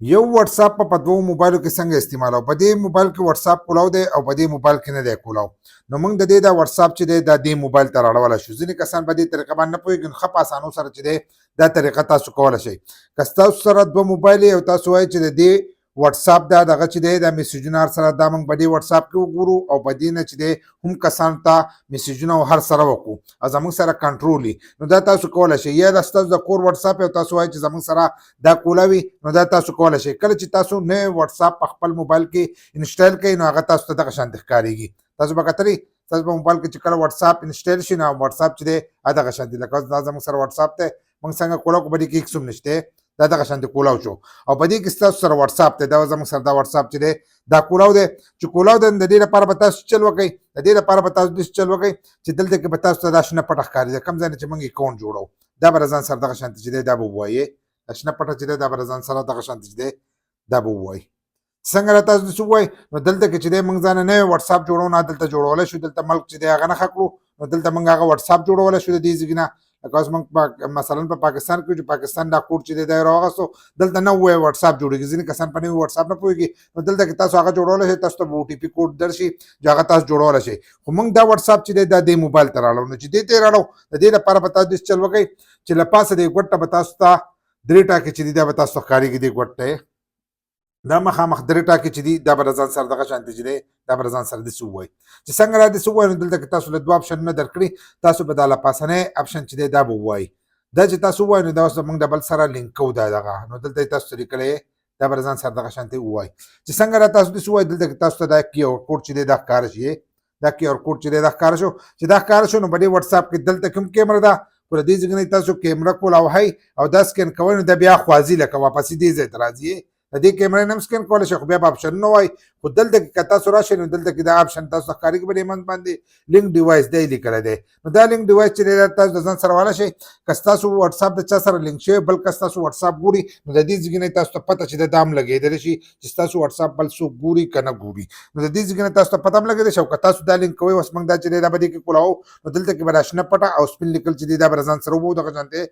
یو واتس اپ په دوو موبایلو کې څنګه استعمالو. په دې موبایل کې واتس اپ کولاو دی او په دې موبایل کې نه دی کولاو. نو موږ د دې دا واتس اپ چې دی دا دې موبایل ته راړولی شو. ځینې کسان په دې طریقه باندې نه پوهېږي، نو ښه په اسانو سره چې دی دا طریقه تاسو کولی شئ. که ستاسو سره دوه موبایل او تاسو وایئ چې د دې واتس اپ دا دغه چې دی دا میسیجونه هر سره دا موږ په دې واتس اپ کې وګورو او په دې نه چې دی هم کسانو ته میسیجونه هر سره وکړو او زموږ سره کنټرول وي. نو دا تاسو کولی شئ. یا دا ستاسو د کور واتس اپ او تاسو وایئ چې زموږ سره دا کولاوي، نو دا تاسو کولی شئ. کله چې تاسو نوی واتس اپ په خپل موبایل کې انسټال کړئ نو هغه تاسو ته دغه شانتې ښکارېږي. تاسو به کتلی تاسو په موبایل کې چې کله واتس اپ انسټال شي نو واتس اپ چې دی دغه شانتې لکه دا زموږ سره واتس اپ دی، موږ څنګه کولاو کړو په دې کې هېڅ هم نشته، دا دغه شانتې کولاو شو. او په دې کې ستاسو سره واتس اپ دی، دا زموږ سره دا واتس اپ چې دی دا کولاو دی. چې کولاو دی د دې لپاره به تاسو چل وکئ، د دې لپاره به تاسو داسې چل وکئ چې دلته کې به تاسو ته دا شنه پټه ښکارېږي. کوم ځای نه چې موږ اکاونټ جوړوو دا به ځان سره دغه شانتې چې دی دا به ووایې، شنه پټه چې دی دا به ځان سره دغه شانتې چې دی دا به ووایي. څنګه راته تاسو داسې ووایئ نو دلته کې چې دی موږ ځان نوی واتس اپ جوړو نه دلته جوړولی شو. دلته ملک چې دی هغه نښه کړو نو دلته موږ هغه واتس اپ جوړولی شو د دې ځای نه. لکه اوس موږ مثلا په پاکستان کې چې پاکستان دا کوډ چې دی دا یې راواغستو، دلته نوی واتس اپ جوړېږي. ځینې کسان په نوي واتس اپ نه پوهېږي نو دلته کې تاسو هغه جوړولی شئ، تاسو ته به او ټي پي کوډ درشي چې هغه تاسو جوړولی شئ. خو موږ دا واتس اپ چې دی دا دې موبایل ته راوړو. نو چې دې ته یې راوړو د دې لپاره به تاسو داسې چل وکئ چې له پاسه دې ګوټ ته به تاسو ته درې ټاکې چې دي دا به تاسو ته ښکارېږي. دې ګوټ ته دا مخامخ درې ټاکې چې دي دا به ځان سره دغه شانتې چې دی دا به ځان سره داسې ووایي. چې څنګه را داسې ووایي نو دلته کې تاسو له دوه اپشنونه درکړي، تاسو به دا له پاسنی اپشن چې دی دا به ووایي. دا چې تاسو ووایئ نو دا اوس موږ د بل سره لینک کوو دا دغه، نو دلته یې تاسو چې لیکلی دا به ځان سره دغه شانتې ووایي. چې څنګه را تاسو داسې ووایئ دلته کې تاسو ته دا کیو کوډ چې دی دا ښکاره شي، دا کیو کوډ چې دی دا ښکاره شو. چې دا ښکاره شو نو په دې واتس اپ کې دلته کوم کیمره ده خو له دې ځای نه تاسو کیمره کولاوهئ او دا سکین کوئ نو دا بیا خوازي لکه واپسې دې ځای ته راځي. د دې کیمرې نه هم سکین کولی شئ خو بیا به اپشنونه وایي. خو دلته کې که تاسو راشئ نو دلته کې دا اپشن تاسو ته ښکارېږي په دې منځ باندې لینک ډیوایس دی لیکلی دی. نو دا لینک ډیوایس چې دی دا تاسو د ځان سره والی شئ. که ستاسو واتس اپ د چا سره لینک شوی بل کس ستاسو واتس اپ ګوري نو د دې ځای نه تاسو ته پته چې دی دا هم لګېدلی شي چې ستاسو واتس اپ بل څوک ګوري که نه ګوري. نو د دې ځای نه تاسو ته پته هم لګېدلی شي. او که تاسو دا لینک کوئ اوس موږ دا چې دی دا به دې کې کولاوو نو دلته کې به دا شنه پټه او سپین لیکل چې دی دا به ځان سره ووو دغه شانتې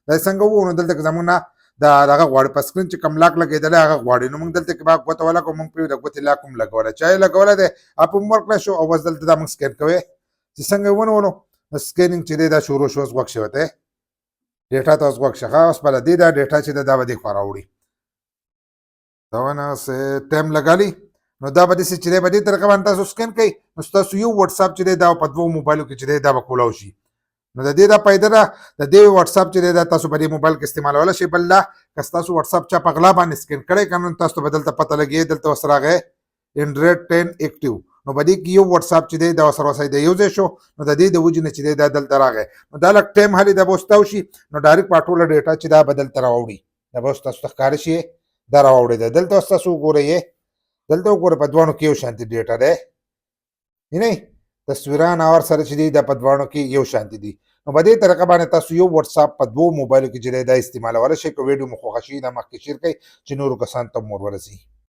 دا څنګه ووو. نو دلته کې زموږ نه دا دغه غواړي په سکرین چې کوم لاک لګېدلی هغه غواړي. نو موږ دلته کې به ګوته ولګوو، موږ پرې د ګوتې لاک هم لګولی، چا یې لګولی دی اپ هم ورکړی شو. او بس دلته دا موږ سکین کوئ چې څنګه یې ونیولو نو سکینینګ چې دی دا شروع شو. اوس غوږ شوی دی ډیټا ته، اوس غوږ شه. اوس به له دې دا ډیټا چې ده دا به دې خوا راوړي. دا ونه ټایم لګالي نو دا به داسې چې دی په دې طریقه باندې تاسو سکین کوئ نو ستاسو یو واتس اپ چې دی دا په دوو موبایلو کې چې دی دا به کولاو شي. نو د دې دا فایده ده د دې واتس اپ چې دی دا تاسو په دې موبایل کې استعمالولی شئ. بل دا که ستاسو واتس اپ چا په غلا باندې سکین کړی که نه تاسو ته به دلته پته لګي دلته ورسره راغی انډرایډ 10 اکټیو. نو په دې کې یو واتس اپ چې دی دا ورسره وسایي د یو ځای شو. نو د دې د وجې نه چې دی دا دلته راغی نو دا لږ ټایم هلې دا به اوس تاو شي نو ډایرکټ په ټوله ډیټا چې دا به دلته راوړي دا به اوس تاسو ته ښکاره شي دا راوړېده. دلته اوس تاسو وګورئ دلته وګورئ په دواړو کې یو شانتې ډیټا دی نه تصویران او سره چې دی دا په دواړو کې یو شانتې دي. نو په دې طریقه باندې تاسو یو واتس اپ په دوو موبایلو کې چې دی دا استعمالولی شئ. که ویډیو مو خوښه شي دا مخکې شیر کړئ چې نورو کسانو ته هم ور ورسي.